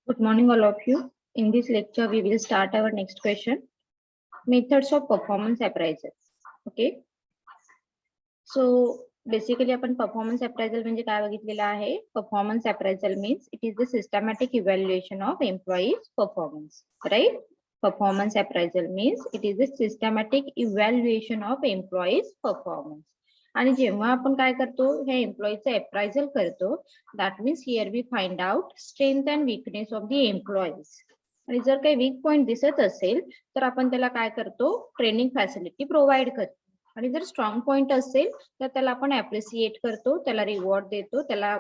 Good morning, all of you. In this lecture, we will start our next question. Methods of performance appraisal. Okay. So basically, आपण performance appraisal म्हणजे काय बघितलेलं आहे? Performance appraisal means it is the systematic evaluation of employees' performance, right? Performance appraisal means it is the systematic evaluation of employees' performance. आणि जेव्हा आपण काय करतो हे एम्प्लॉईचं अप्रायझल करतो that means here we find out strength and weakness of the employees आणि जर काही वीक पॉइंट दिसत असेल तर आपण त्याला काय करतो ट्रेनिंग फॅसिलिटी प्रोव्हाइड करतो आणि जर स्ट्रॉंग पॉइंट असेल तर त्याला आपण अप्रिसिएट करतो त्याला रिवॉर्ड देतो त्याला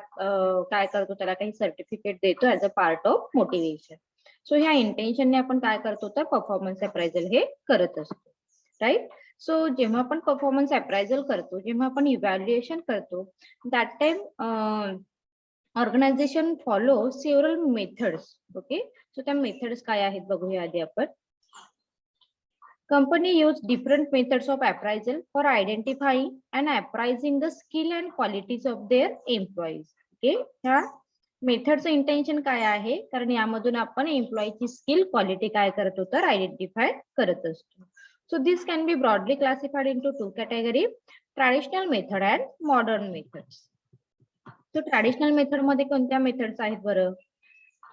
काय करतो त्याला काही सर्टिफिकेट देतो as a part of motivation so ह्या इंटेन्शनने आपण काय करतो तर परफॉर्मन्स अप्रायझल हे करत असतो राईट सो जेव्हा आपण परफॉर्मन्स अप्रायझल करतो जेव्हा आपण इव्हॅल्युएशन करतो that time organization follow several methods okay so त्या मेथड्स काय आहेत बघूया आधी आपण Company use different methods of appraisal for identifying and appraising the skill and qualities of their employees. Okay, ह्या मेथडचं इंटेन्शन काय आहे कारण यामधून आपण एम्प्लॉईची स्किल क्वालिटी काय करतो तर आयडेंटिफाय करत असतो so this can be broadly classified into two category traditional method and modern methods so traditional method मध्ये कोणत्या मेथड्स आहेत बरं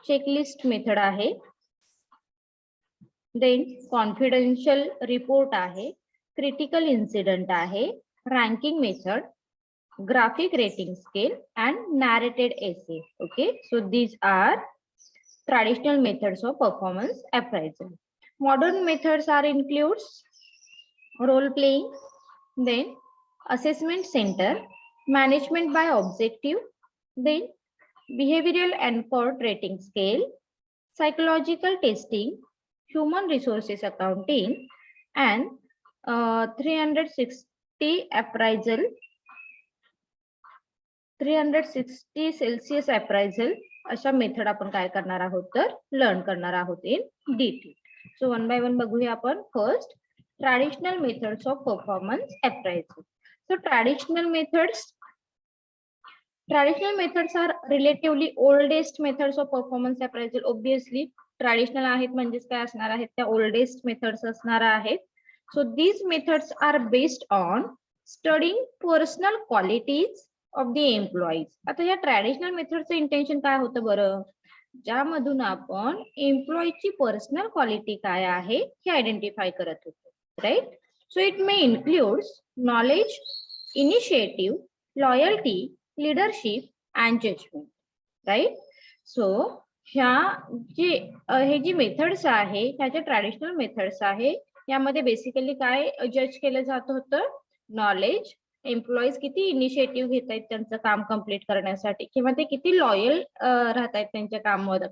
चेकलिस्ट मेथड आहे देन कॉन्फिडेन्शियल रिपोर्ट आहे क्रिटिकल इन्सिडेंट आहे ranking method graphic rating scale and narrated essay okay so these are traditional methods of performance appraisal modern methods are includes role playing then assessment center management by objective then behavioral anchored rating scale psychological testing human resources accounting and 360 appraisal 360 Celsius appraisal अशा method आपण काय करणार आहोत तर learn करणार आहोत in detail so one by one बघूया आपण first traditional methods of performance appraisal so traditional methods are relatively oldest methods of performance appraisal obviously traditional आहेत म्हणजेच काय असणार आहेत त्या ओल्डेस्ट मेथड्स असणार आहेत so these methods are based on studying personal qualities of the employees आता या ट्रॅडिशनल मेथडचं इंटेन्शन काय होतं बरं ज्यामधून आपण एम्प्लॉईची पर्सनल क्वालिटी काय आहे हे आयडेंटिफाय करत होतो right so it may includes knowledge initiative loyalty leadership and judgment right so ह्या हे जी मेथड्स आहे ह्या ज्या ट्रॅडिशनल मेथड्स आहे यामध्ये बेसिकली काय जज केलं जात होतं नॉलेज एम्प्लॉईज किती इनिशिएटिव्ह घेत आहेत त्यांचं काम कम्प्लीट करण्यासाठी किंवा ते किती लॉयल राहत आहेत त्यांच्या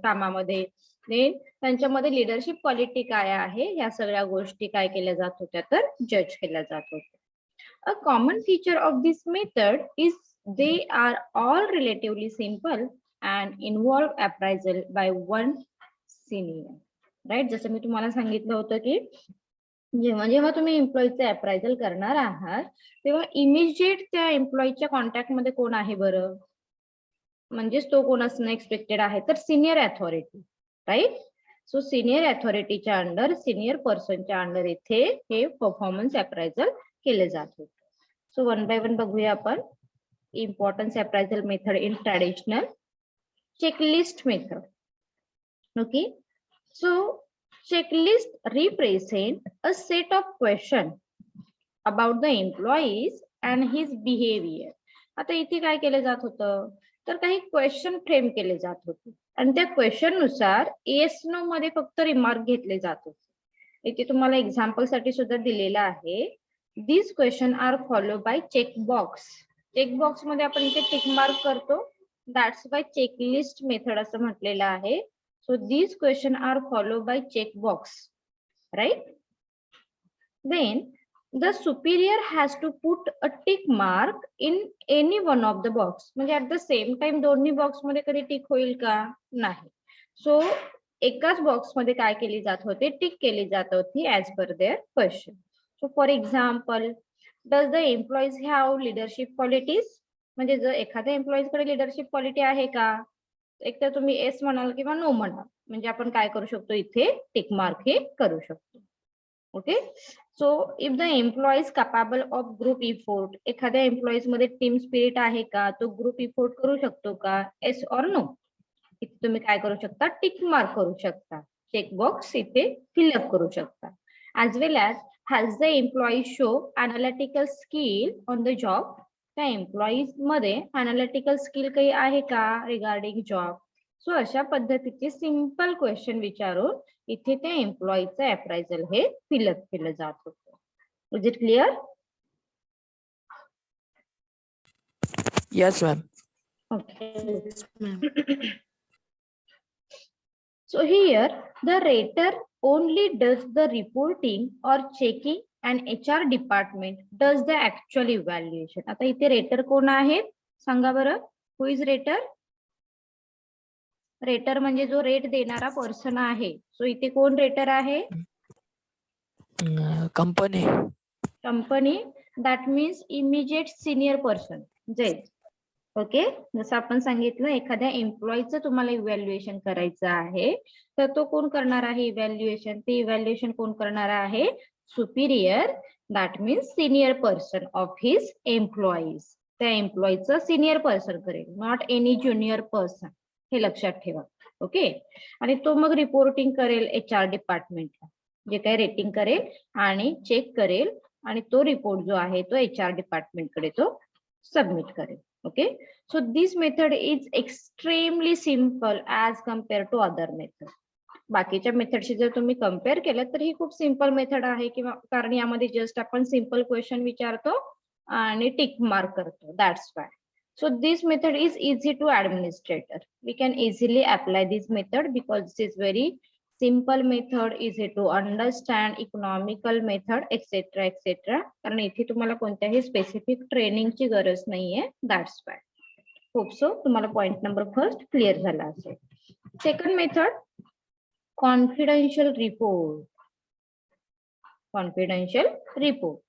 कामामध्ये देन त्यांच्यामध्ये लिडरशिप क्वालिटी काय आहे या सगळ्या गोष्टी काय केल्या जात होत्या तर जज केल्या जात होत्या a common feature of this method is they are all relatively simple and involve appraisal by one senior right जसं मी तुम्हाला सांगितलं होतं की जेव्हा जेव्हा तुम्ही एम्प्लॉईचे अप्रायझल करणार आहात तेव्हा इमिजिएट त्या एम्प्लॉईच्या कॉन्टॅक्ट मध्ये कोण आहे बरं म्हणजेच तो कोण असणं एक्सपेक्टेड आहे तर senior authority right so senior अथॉरिटीच्या अंडर सिनियर पर्सनच्या अंडर इथे हे परफॉर्मन्स अप्रायझल केले जात होते सो वन बाय वन बघूया आपण importance appraisal method in traditional checklist method okay so checklist represent a set of questions about the employees and his behavior आता इथे काय केलं जात होतं तर काही क्वेश्चन फ्रेम केले जात होते आणि त्या क्वेश्चन नुसार येस नो मध्ये फक्त रिमार्क घेतले जात होते इथे तुम्हाला एक्झाम्पल साठी सुद्धा दिलेलं आहे this question are follow by checkbox मध्ये आपण इथे टिक मार्क करतो दॅट्स बाय चेकलिस्ट मेथड असं म्हटलेलं आहे So these questions are followed by checkbox, right? Then the superior has to put a tick mark in any one of the box. म्हणजे at the same time दोन्ही box मध्ये कधी tick होईल का नाही सो एकाच बॉक्स मध्ये काय केली जात होते टिक केली जात होती as per their question so for example does the employees have leadership qualities म्हणजे जर एखाद्या एम्प्लॉईज कडे लिडरशिप क्वालिटी आहे का एक तर तुम्ही येस म्हणाल किंवा नो म्हणाल, म्हणजे आपण काय करू शकतो इथे टिक मार्क हे करू शकतो. Okay. So if the employee is capable of group effort, एखाद्या एम्प्लॉईज मध्ये टीम स्पिरिट आहे का, तो ग्रुप इफोर्ट करू शकतो का, येस ऑर नो. इथे तुम्ही काय करू शकता, टिक मार्क करू शकता, चेक बॉक्स इथे फिलअप करू शकता. As well as has the employee show analytical skill on the job, त्या एम्प्लॉईज मध्ये अनालिटिकल स्किल काही आहे का रिगार्डिंग जॉब. सो अशा पद्धतीचे सिंपल क्वेश्चन विचारून इथे त्या एम्प्लॉईचं अप्रायझल हे फिलअप केलं जात होतं. Is it clear? Yes, ma'am. Okay. So here the rater only does the reporting or checking and HR department does the actual evaluation. आता इथे रेटर कोण आहेत सांगा बरं. हु इज रेटर? रेटर म्हणजे जो रेट देणारा पर्सन आहे. सो इथे कोण रेटर आहे? Company. Company. That means immediate senior person जज. ओके. जसं आपण सांगितलं एखाद्या एम्प्लॉईचं तुम्हाला इव्हॅल्युएशन करायचं आहे, तर तो कोण करणार आहे इव्हॅल्युएशन? ते इव्हॅल्युएशन कोण करणार आहे? Superior, that means senior person of his employees. त्या एम्प्लॉईचं सिनियर पर्सन करेल, नॉट एनी ज्युनियर पर्सन. हे लक्षात ठेवा. ओके. आणि तो मग रिपोर्टिंग करेल HR डिपार्टमेंटला, जे काही रेटिंग करेल आणि चेक करेल, आणि तो रिपोर्ट जो आहे तो HR डिपार्टमेंटकडे तो सबमिट करेल. Okay, so this method is extremely simple as compared to other method. बाकीच्या मेथडशी जर तुम्ही कम्पेअर केलं तर ही खूप सिंपल मेथड आहे, किंवा कारण यामध्ये जस्ट आपण सिंपल क्वेश्चन विचारतो आणि टिक मार्क करतो. That's why. So this method is easy to administrator. We can easily apply this method because this is very simple method, easy to understand, economical method etcetera etcetera. कारण इथे तुम्हाला कोणत्याही specific ट्रेनिंगची गरज नाहीये. That's why. Hope so तुम्हाला point number first clear झाला असेल. Second method, confidential report. Confidential report.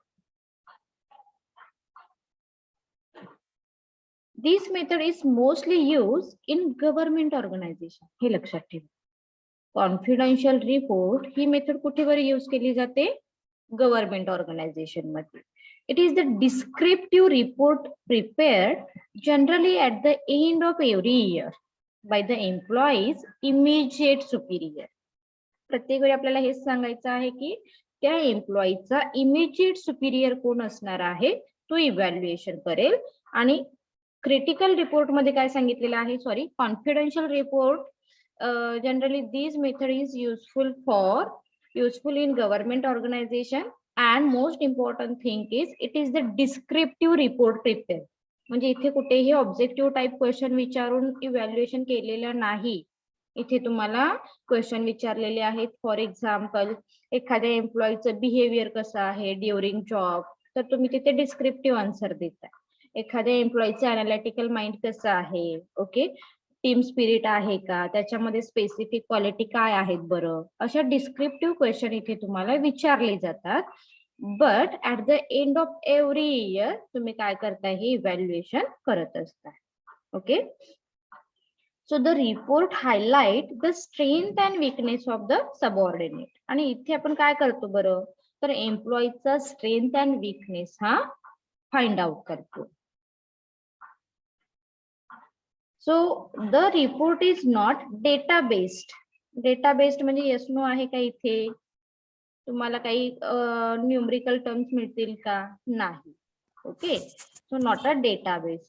This method is mostly use in government organization. हे लक्षात ठेवा. कॉन्फिडेन्शियल रिपोर्ट ही मेथड कुठे बरं यूज केली जाते? गव्हर्नमेंट ऑर्गनायझेशन मध्ये. It is the descriptive report prepared generally at the end of every year by the employees immediate Superior. प्रत्येक वेळी आपल्याला हेच सांगायचं आहे की त्या एम्प्लॉईचा इमिजिएट सुपिरियर कोण असणार आहे तो इव्हॅल्युएशन करेल. आणि क्रिटिकल रिपोर्ट मध्ये काय सांगितलेलं आहे, sorry, confidential report generally this method is useful in government organization, and most important thing is it is the descriptive report prepare. म्हणजे इथे कुठेही ऑब्जेक्टिव्ह टाइप क्वेश्चन विचारून इव्हॅल्युएशन केलेलं नाही. इथे तुम्हाला क्वेश्चन विचारलेले आहेत. फॉर एक्झाम्पल, एखाद्या एम्प्लॉईचं बिहेवियर कसं आहे ड्युरिंग जॉब, तर तुम्ही तिथे डिस्क्रिप्टिव्ह आन्सर देताय. एखाद्या एम्प्लॉईचं अनालिटिकल माइंड कसं आहे, ओके, टीम स्पिरिट आहे का, त्याच्यामध्ये स्पेसिफिक क्वालिटी काय आहेत बरं, अशा डिस्क्रिप्टिव्ह क्वेश्चन इथे तुम्हाला विचारले जातात. But at the end of every year तुम्ही काय करताय, हे इव्हॅल्युएशन करत असताय. Okay. So the report highlight the strength and weakness of the subordinate. आणि इथे आपण काय करतो बरं, तर एम्प्लॉईचा स्ट्रेंथ अँड वीकनेस हा फाइंड आउट करतो. So the report is not data based. Data based म्हणजे yes no आहे का इथे? तुम्हाला काही न्यूमरिकल टर्म्स मिळतील का? नाही. Okay. So not a database.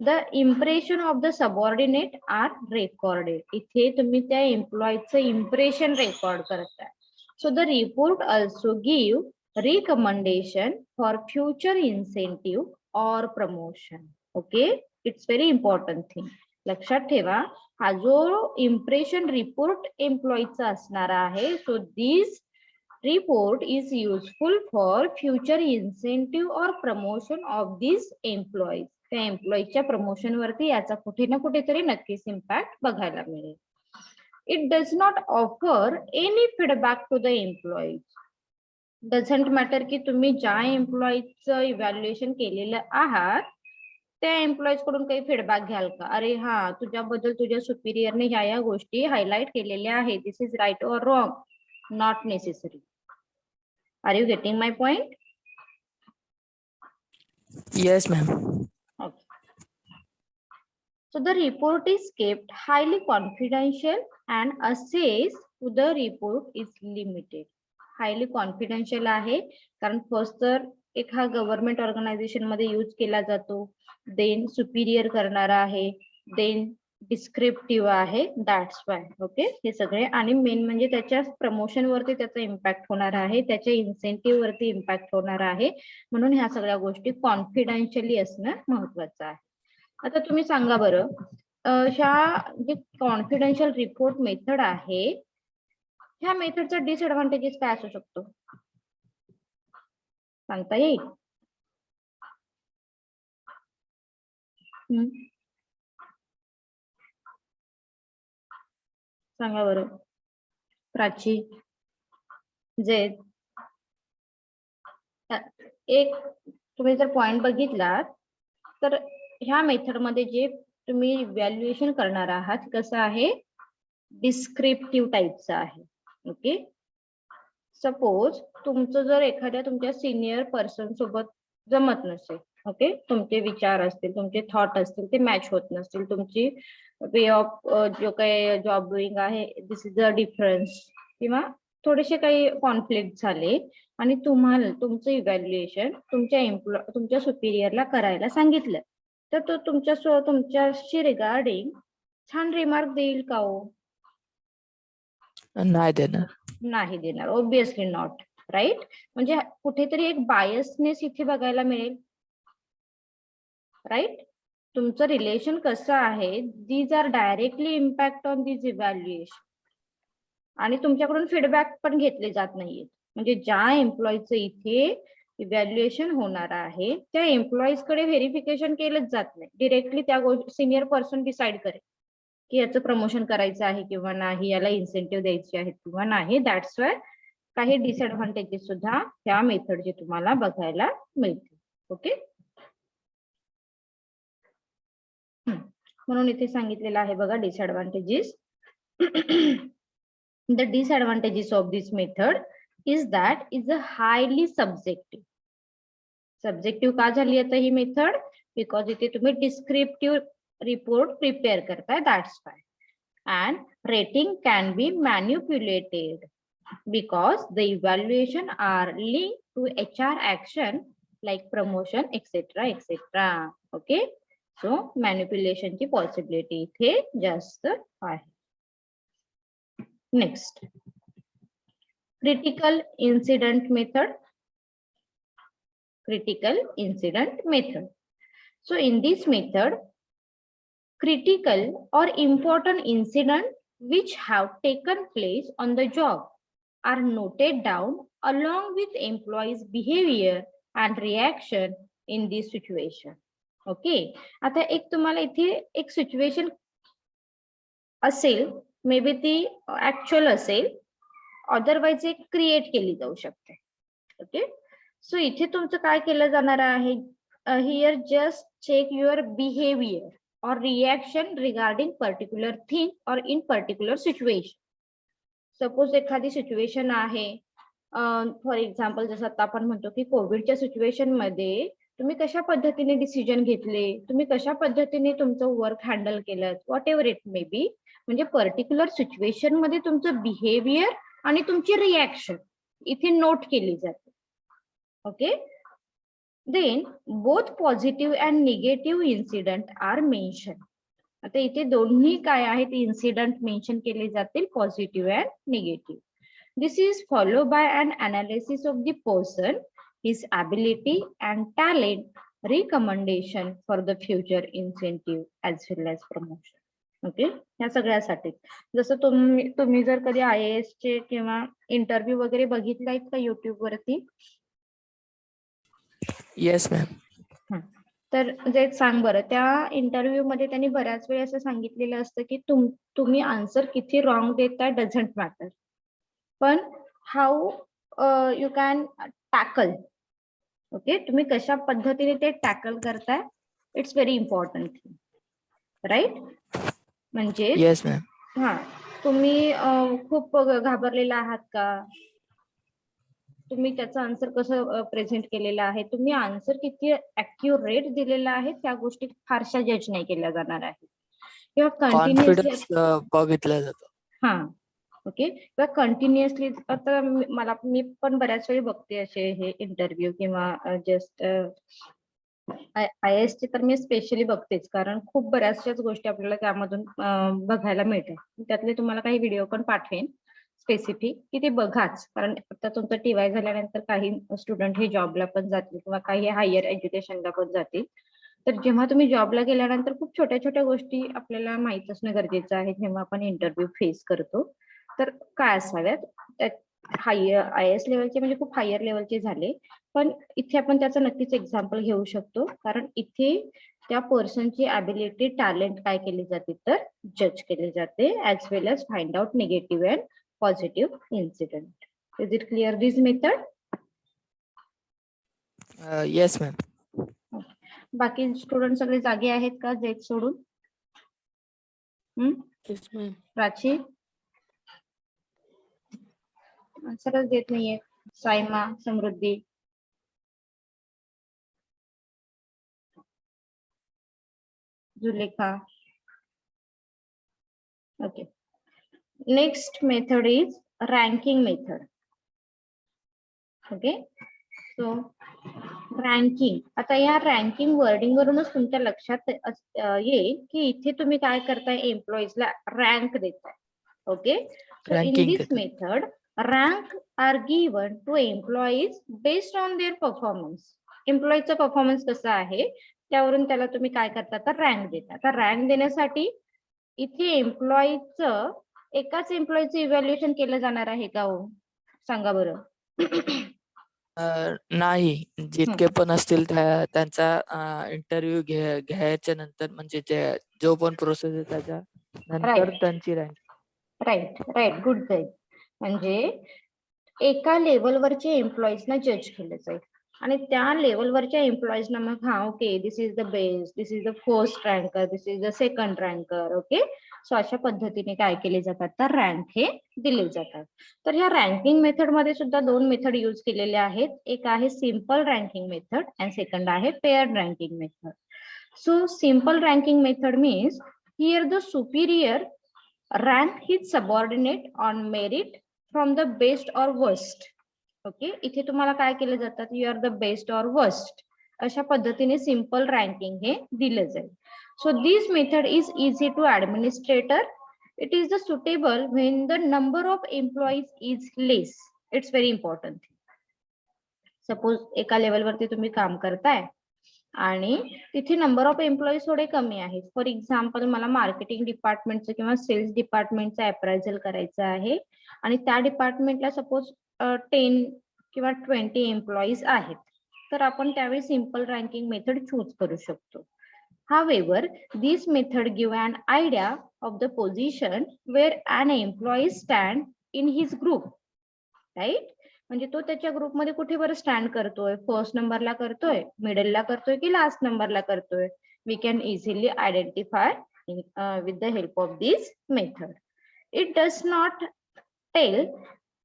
The impression of the subordinate are recorded. इथे तुम्ही त्या एम्प्लॉईचं इम्प्रेशन रेकॉर्ड करताय. So the report also give recommendation for future incentive or promotion. Okay. It's very important thing. लक्षात ठेवा, हा जो इम्प्रेशन रिपोर्ट एम्प्लॉईचा असणार आहे, so this report is useful for future incentive or promotion of this employees. त्या एम्प्लॉईच्या promotion वरती याचा कुठे ना कुठेतरी नक्कीच इम्पॅक्ट बघायला मिळेल. It does not offer any feedback to the employees. Doesn't matter की तुम्ही ज्या एम्प्लॉईचं इव्हॅल्युएशन केलेलं आहात त्या एम्प्लॉईज कडून काही फीडबॅक घ्याल का? अरे हा, तुझ्याबद्दल तुझ्या सुपिरियरने ह्या गोष्टी हायलाइट केलेल्या आहेत. This is right or wrong? Not necessary. Are you getting my point? Yes, ma'am. Okay. So the report is kept highly confidential and access to the report is limited. Highly confidential आहे कारण first तर एक हा government organisation मध्ये use केला जातो, then Superior करणारा आहे, देन डिस्क्रिप्टिव्ह आहे, दॅट्स वाय. ओके, हे सगळे. आणि मेन म्हणजे त्याच्या प्रमोशन वरती त्याचा इम्पॅक्ट होणार आहे, त्याच्या इन्सेंटिव्ह वरती इम्पॅक्ट होणार आहे, म्हणून ह्या सगळ्या गोष्टी कॉन्फिडेन्शियली असणं महत्वाचं आहे. आता तुम्ही सांगा बरं, ह्या जे कॉन्फिडेन्शियल रिपोर्ट मेथड आहे, ह्या मेथडचा डिसएडव्हान्टेजेस काय असू शकतो? सांगता येईल? सांगा बरं. प्राची, जैद. एक तुम्ही जर पॉइंट बघितलात तर ह्या मेथड मध्ये जे तुम्ही इव्हॅल्युएशन करणार आहात कसं आहे, डिस्क्रिप्टिव्ह टाईपचं आहे. ओके, सपोज तुमचं जर एखाद्या तुमच्या सिनियर पर्सन सोबत जमत नसेल, ओके, तुमचे विचार असतील, तुमचे थॉट असतील, ते मॅच होत नसतील, तुमची वे ऑफ जो काही जॉब डुईंग आहे दिस इज अ डिफरन्स, किंवा थोडेसे काही कॉन्फ्लिक्ट झाले आणि तुम्हाला तुमचं इव्हॅल्युएशन तुमच्या सुपिरियरला करायला सांगितलं, तर तो तुमच्याशी रिगार्डिंग छान रिमार्क देईल का हो? नाही देणार. नाही देणार, ऑब्विसली नॉट, राईट. म्हणजे कुठेतरी एक बायसनेस इथे बघायला मिळेल, राईट. तुमचं रिलेशन कसं आहे, these are directly impact on this evaluation. आणि तुमच्याकडून फीडबॅक पण घेतले जात नाहीये. म्हणजे ज्या एम्प्लॉईचं इथे इव्हॅल्युएशन होणार आहे त्या एम्प्लॉईज कडे व्हेरिफिकेशन केलंच जात नाही, डिरेक्टली त्या सिनियर पर्सन डिसाइड करेल की याचं प्रमोशन करायचं आहे किंवा नाही, याला इन्सेंटिव्ह द्यायचे आहेत किंवा नाही. दॅट्स वाय काही डिसएडव्हान्टेजेस सुद्धा त्या मेथडचे तुम्हाला बघायला मिळतील. ओके, म्हणून इथे सांगितलेलं आहे बघा disadvantages. The disadvantages of this method is that is a highly subjective. Subjective का झाली आता ही मेथड? बिकॉज इथे तुम्ही डिस्क्रिप्टिव्ह रिपोर्ट प्रिपेअर करताय, that's why. And rating can be manipulated because the evaluation are linked to HR action like promotion, etc., etc. Okay, so manipulation ची possibility इथे जास्त आहे. Next, critical incident method. Critical incident method. So in this method, critical or important incident which have taken place on the job are noted down along with employees' behavior and reaction in this situation. Okay, आता एक तुम्हाला इथे एक situation असेल, may be ती actual असेल, otherwise एक create केली जाऊ शकते. ओके, सो इथे तुमचं काय केलं जाणार आहे, here just check your behaviour और रिएक्शन रिगार्डिंग पर्टिक्युलर थिंग और इन पर्टिक्युलर सिच्युएशन. सपोज एखादी सिच्युएशन आहे, फॉर एक्झाम्पल जसं आता आपण म्हणतो की कोविडच्या सिच्युएशन मध्ये तुम्ही कशा पद्धतीने डिसिजन घेतले, तुम्ही कशा पद्धतीने तुमचं वर्क हँडल केलं, व्हॉट एव्हर इट मे बी, म्हणजे पर्टिक्युलर सिच्युएशन मध्ये तुमचं बिहेवियर आणि तुमची रिएक्शन इथे नोट केली जाते. Okay, then both positive and negative incident are mention. आता इथे दोन्ही काय आहेत, इन्सिडेंट मेन्शन केले जातील, positive and negative. This is follow by an analysis of the person, his ability and talent, recommendation for the future incentive as well as promotion. Okay, ह्या सगळ्यासाठी. जसं तुम्ही जर कधी IAS चे किंवा इंटरव्ह्यू वगैरे बघितलायत का युट्यूब वरती? Yes ma'am. तर जे सांग बरं, त्या इंटरव्ह्यू मध्ये त्यांनी बऱ्याच वेळ असं सांगितलेलं असतं की तुम्ही आन्सर किती रॉंग देताय डझंट मॅटर, पण how you can tackle. Okay, तुम्ही कशा पद्धतीने ते टॅकल करताय इट्स व्हेरी इम्पॉर्टंट, राईट? म्हणजे Yes, ma'am. हा, तुम्ही खूप घाबरलेला आहात का? तुम्ही त्याचं आन्सर कसं प्रेझेंट केलेलं आहे, तुम्ही आन्सर किती ऍक्युरेट दिलेला आहे, त्या गोष्टी फारशा जज नाही केल्या जाणार आहेत. किंवा कंटिन्युअसली Confidence बघितलं जातं. हा, ओके, किंवा कंटिन्युअसली आता मी पण बऱ्याच वेळी बघते असे हे इंटरव्ह्यू किंवा जस्ट IAS चे तर मी स्पेशली बघतेच, कारण खूप बऱ्याचशाच गोष्टी आपल्याला त्यामधून बघायला मिळतात. त्यातले तुम्हाला काही व्हिडिओ पण पाठवेन स्पेसिफिक, की ते बघाच, कारण आता तुमचं TY झाल्यानंतर काही स्टुडंट हे जॉबला पण जातील किंवा काही हायर एज्युकेशनला पण जातील. तर जेव्हा तुम्ही जॉबला गेल्यानंतर खूप छोट्या छोट्या गोष्टी आपल्याला माहित असणं गरजेचं आहे, जेव्हा आपण इंटरव्ह्यू फेस करतो. तर काय असाव्यात, हायर IAS लेवलचे म्हणजे खूप हायर लेवलचे झाले, पण इथे आपण त्याचं नक्कीच एक्झाम्पल घेऊ शकतो, कारण इथे त्या पर्सनची ॲबिलिटी, टॅलेंट काय केली जाते तर जज केले जाते, as well as find out negative and positive incident. Is it clear this method? Yes, ma'am. बाकी स्टुडंट सगळे जागे आहेत का जेट सोडून? Yes, ma'am. प्राची आन्सरच देत नाहीये. Saima, Samruddhi, Zuleikha. Okay, next method is ranking method. Okay, so ranking. आता या रँकिंग वर्डिंग वरूनच तुमच्या लक्षात येईल की इथे तुम्ही काय करताय, एम्प्लॉईजला रँक देताय. Okay, so in Ranking this देतात. Method rank are given to employees based on their performance. एम्प्लॉईचा परफॉर्मन्स कसा आहे त्यावरून त्याला तुम्ही काय करता तर रँक देता. तर रँक देण्यासाठी इथे एम्प्लॉईचं, एकाच एम्प्लॉईचं इव्हॅल्युएशन केलं जाणार आहे का हो? सांगा बरं. नाही, जितके पण असतील त्यांचा इंटरव्ह्यू घ्यायच्या नंतर, म्हणजे जो पण प्रोसेस आहे त्याच्या नंतर त्यांची रँक. Right, good guide. म्हणजे एका लेवलवरचे एम्प्लॉईजना जज केलं जाईल आणि त्या लेवलवरच्या एम्प्लॉईजना मग हा okay, this is the best, this is the first ranker, this is the second ranker. Okay, so अशा पद्धतीने काय केले जातात तर रँक हे दिले जातात. तर ह्या रँकिंग मेथड मध्ये सुद्धा दोन मेथड यूज केलेले आहेत. एक आहे simple ranking method and second आहे paired ranking method. So simple ranking method means here the superior rank his subordinate on merit from the best or worst. Okay, इथे तुम्हाला काय केलं जातात, यू आर द बेस्ट और worst, अशा पद्धतीने simple ranking हे दिलं जाईल. So this method is easy to administrator. It is the suitable when the number of employees is less. It's very important. Suppose एका लेवलवरती तुम्ही काम करताय आणि तिथे नंबर ऑफ एम्प्लॉईज थोडे कमी आहेत. फॉर एक्झाम्पल, मला मार्केटिंग डिपार्टमेंटचं किंवा सेल्स डिपार्टमेंटचं अप्रायझल करायचं आहे आणि त्या डिपार्टमेंटला सपोज 10 किंवा 20 एम्प्लॉईज आहेत, तर आपण त्यावेळी सिंपल रँकिंग मेथड चूज करू शकतो. However, this method give an idea of the position where an employee stand in his group, right? म्हणजे तो त्याच्या ग्रुपमध्ये कुठे बरं स्टँड करतोय, फर्स्ट नंबरला करतोय, मिडलला करतोय की लास्ट नंबरला करतोय, we can easily identify with the help of this method. It does not tell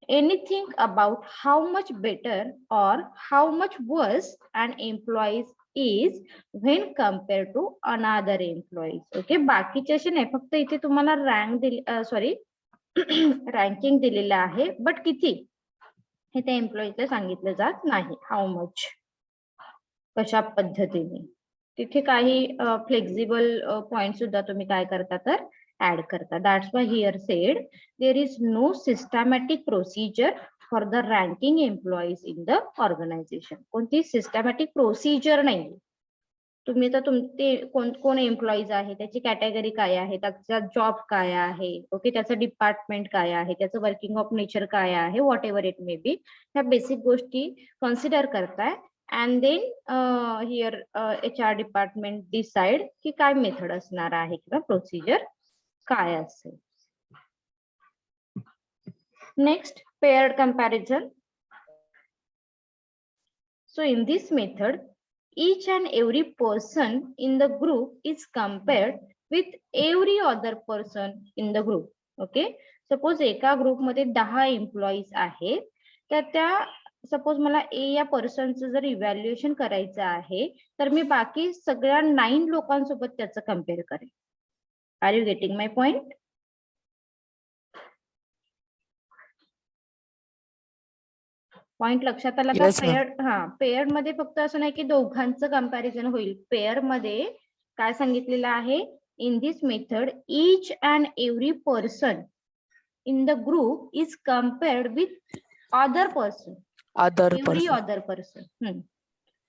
anything about how much better or how much worse an employee is when compared to another employees. Okay, बाकीचे असे नाही, फक्त इथे तुम्हाला ranking दिलेलं आहे, but किती हे त्या एम्प्लॉईला सांगितलं जात नाही. हाऊ मच, कशा पद्धतीने. तिथे काही फ्लेक्झिबल पॉइंट सुद्धा तुम्ही काय करता तर ऍड करता. That's why here said there is no systematic procedure for the ranking employees in the organization. कोणती सिस्टमॅटिक प्रोसिजर नाही. तुम्ही तर कोण एम्प्लॉईज आहे, त्याची कॅटेगरी काय आहे, त्याचा जॉब काय आहे, ओके, त्याचं डिपार्टमेंट काय आहे, त्याचं वर्किंग ऑफ नेचर काय आहे, whatever it may be, ह्या बेसिक गोष्टी कन्सिडर करताय. And then here HR department decide की काय मेथड असणार आहे किंवा प्रोसिजर काय असेल. Next, paired comparison. So in this method, each and every person in the group is compared with every other person in the group. Okay, suppose एका group मध्ये 10 employees आहेत, तर त्या सपोज मला ए या पर्सनचं जर इव्हॅल्युएशन करायचं आहे, तर मी बाकी सगळ्या 9 लोकांसोबत त्याचं कम्पेअर करेन. Are you getting my point? Point लक्षात आला का? Yes, ma'am. पेअर, हा, पेअर मध्ये फक्त असं नाही की दोघांचं कंपॅरिझन होईल. पेअर मध्ये काय सांगितलेलं आहे? In this method each and every person in the group is compared with other person. Every other person.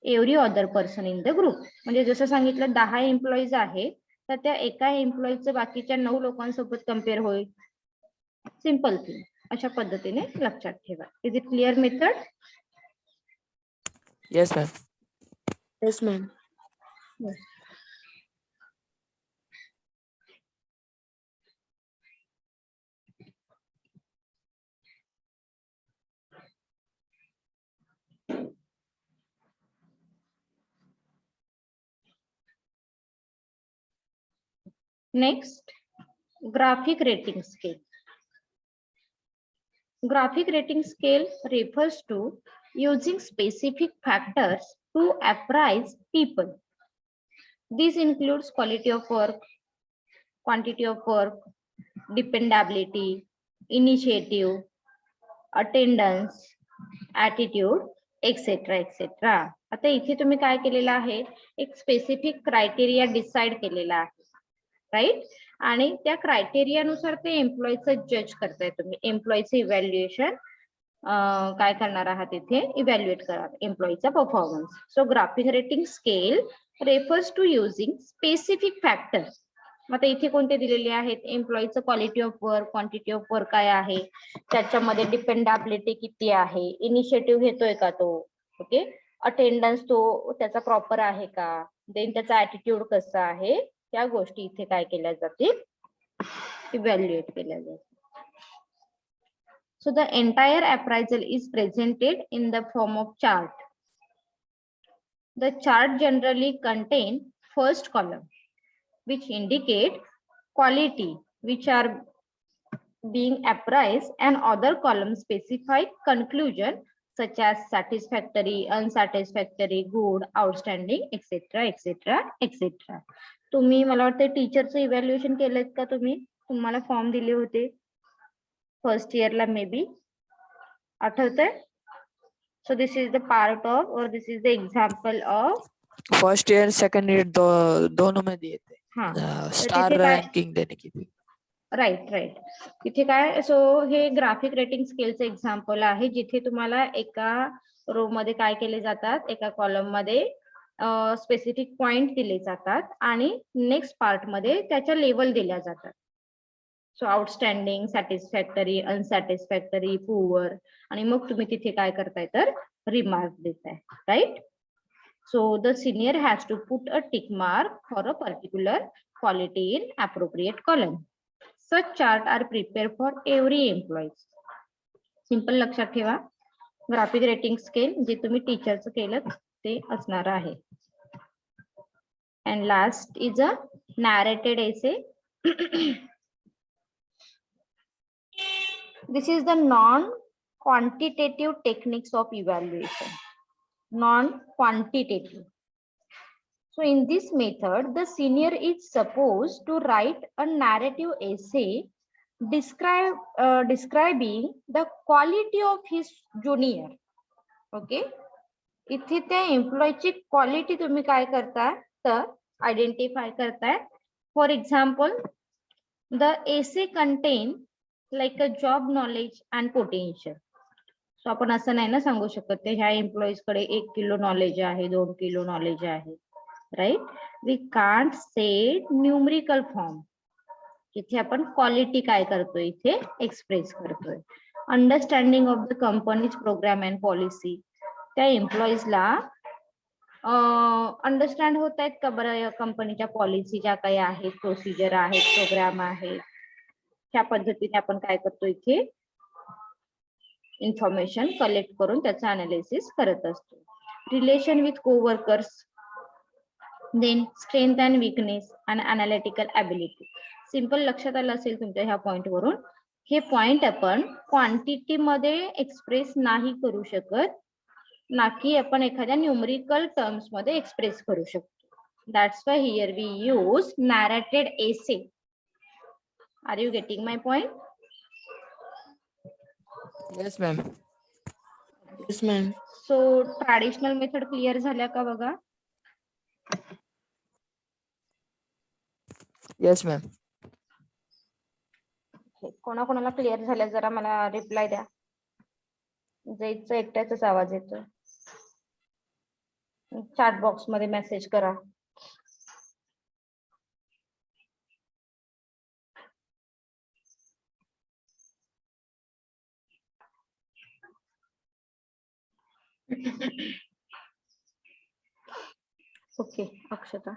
Every other person in the group. म्हणजे जसं सांगितलं 10 एम्प्लॉईज आहे, तर त्या एका एम्प्लॉईचं बाकीच्या 9 लोकांसोबत कम्पेअर होईल. Simple thing. अशा पद्धतीने लक्षात ठेवा. Is it clear method? Yes, ma'am. Yes, ma'am. Next, graphic rating scale. Graphic rating scale refers to using specific factors to appraise people. This includes quality of work, quantity of work, dependability, initiative, attendance, attitude, etc. etc. आता इथे तुम्ही काय केलेलं आहे? एक specific criteria decide केलेला आहे, right? आणि त्या क्रायटेरियानुसार ते एम्प्लॉईचं जज करताय तुम्ही. एम्प्लॉईचं इव्हॅल्युएशन काय करणार आहात? इथे इव्हॅल्युएट करा एम्प्लॉईचा performance. So graphic rating scale refers to using specific factors. आता इथे कोणते दिलेले आहेत? एम्प्लॉईचं quality of work, quantity of work काय आहे, त्याच्यामध्ये डिपेंडॅबिलिटी किती आहे, इनिशिएटिव्ह घेतोय का तो, ओके, अटेंडन्स तो त्याचा प्रॉपर आहे का, देन त्याचा ऍटिट्यूड कसा आहे, त्या गोष्टी इथे काय केल्या जातील? इव्हॅल्युएट केल्या जातील. So the entire appraisal is presented in the form of chart. The chart generally contain first column, which indicate quality which are being appraised, and other columns specify conclusion such as satisfactory, unsatisfactory, good, outstanding, etc. etc. etc. तुम्ही मला वाटतं टीचरचं evaluation केलेत का तुम्ही? तुम्हाला form दिले होते first इयरला, मे बी आठवतंय? So this is the part of, और this is the example of first year second year दोनों मध्ये येते. हा, स्टार रँकिंग देणे किती. Right right. इथे काय, सो हे ग्राफिक रेटिंग स्केलचं एक्झाम्पल आहे, जिथे तुम्हाला एका रो मध्ये काय केले जातात, एका कॉलम मध्ये स्पेसिफिक पॉइंट दिले जातात आणि नेक्स्ट पार्ट मध्ये त्याच्या लेवल दिल्या जातात. So outstanding, satisfactory, unsatisfactory, poor, आणि मग तुम्ही तिथे काय करताय तर रिमार्क देताय, right? So the senior has to put a tick mark for a particular quality in appropriate column. Such chart are prepared for every employee. Simple लक्षात ठेवा. ग्राफिक रेटिंग स्केल जे तुम्ही टीचरचं केलं ते असणार आहे. And last is a narrated essay. This is the non-quantitative techniques of evaluation. Non-quantitative. So in this method, the senior is supposed to write a narrative essay describing the quality of his junior. Okay. इथे त्या एम्प्लॉईची quality तुम्ही काय करताय तर identify करताय. For example, the essay content like a job knowledge and potential. So आपण असं नाही ना सांगू शकत ह्या एम्प्लॉईज कडे 1 किलो नॉलेज आहे, 2 किलो नॉलेज आहे, right? We can't say numerical form. इथे आपण क्वालिटी काय करतोय, इथे एक्सप्रेस करतोय. Understanding of the company's program and policy. त्या एम्प्लॉईजला अंडरस्टँड होत आहेत का बरं कंपनीच्या पॉलिसी ज्या काही आहेत, प्रोसिजर आहेत, प्रोग्राम आहे, त्या पद्धतीने आपण काय करतो, इथे इन्फॉर्मेशन कलेक्ट करून त्याचं अनालिसिस करत असतो. Relation with coworkers. Then strength and weakness and analytical ability. Simple लक्षात आलं असेल तुमच्या ह्या पॉइंट वरून. हे पॉइंट आपण क्वांटिटी मध्ये एक्सप्रेस नाही करू शकत, ना की आपण एखाद्या न्यूमरिकल टर्म्स मध्ये एक्सप्रेस करू शकतो. That's why here we use narrated essay. Are you getting my point? Yes ma'am. Yes, ma'am. So traditional method clear झाल्या का बघा? Yes ma'am. कोणाकोणाला क्लिअर झालं जरा मला रिप्लाय द्या. जयचं एकट्याचाच आवाज येतो. चॅट बॉक्स मध्ये मेसेज करा. ओके अक्षता.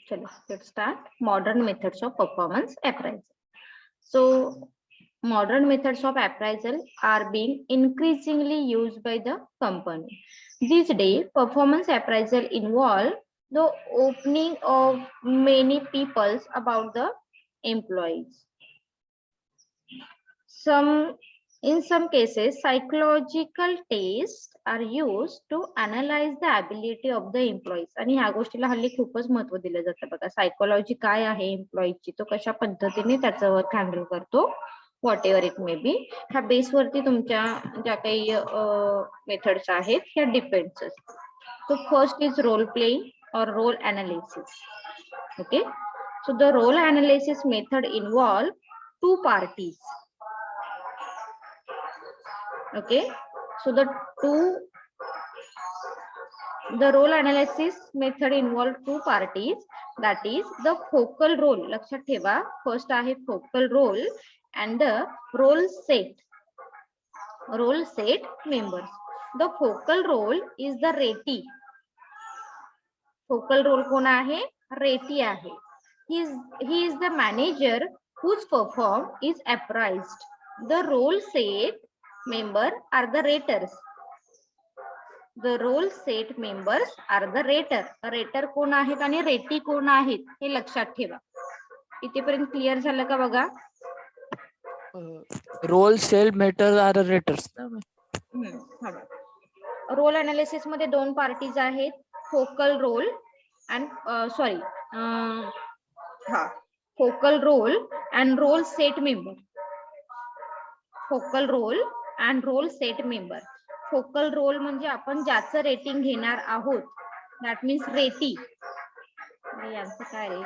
चलो let's start modern methods of performance appraisal. So modern methods of appraisal are being increasingly used by the company. These days, performance appraisal involve the opening of many peoples about the employees. In some cases, psychological tests are used to analyze the ability of the employees. आणि ह्या गोष्टीला हल्ली खूपच महत्व दिलं जातं बघा. Psychology काय आहे एम्प्लॉईची, तो कशा पद्धतीने त्याचं वर्क हँडल करतो, what ever it may be, ह्या बेसवरती तुमच्या ज्या काही मेथड्स आहेत ह्या डिपेंड्स असतात. So first is role playing or role analysis. Okay, so the role analysis method involve two parties. Okay, so the role analysis method involve two parties, that is the focal role. लक्षात ठेवा, first आहे focal role and the role set members. The focal role is the ratee. Focal role कोण आहे? रेटी आहे. He is the manager whose perform is appraised. The role set member are the raters. The role set members are the rater. Rater कोण आहेत आणि रेटी कोण आहेत हे लक्षात ठेवा. इथेपर्यंत क्लिअर झालं का बघा? Role set member are raters. Role analysis मध्ये दोन पार्टीज आहेत, focal role and focal role and role set member. Focal role and role set member. Focal role म्हणजे आपण ज्याचं रेटिंग घेणार आहोत, दॅट मीन्स रेटी. यांचं काय रे?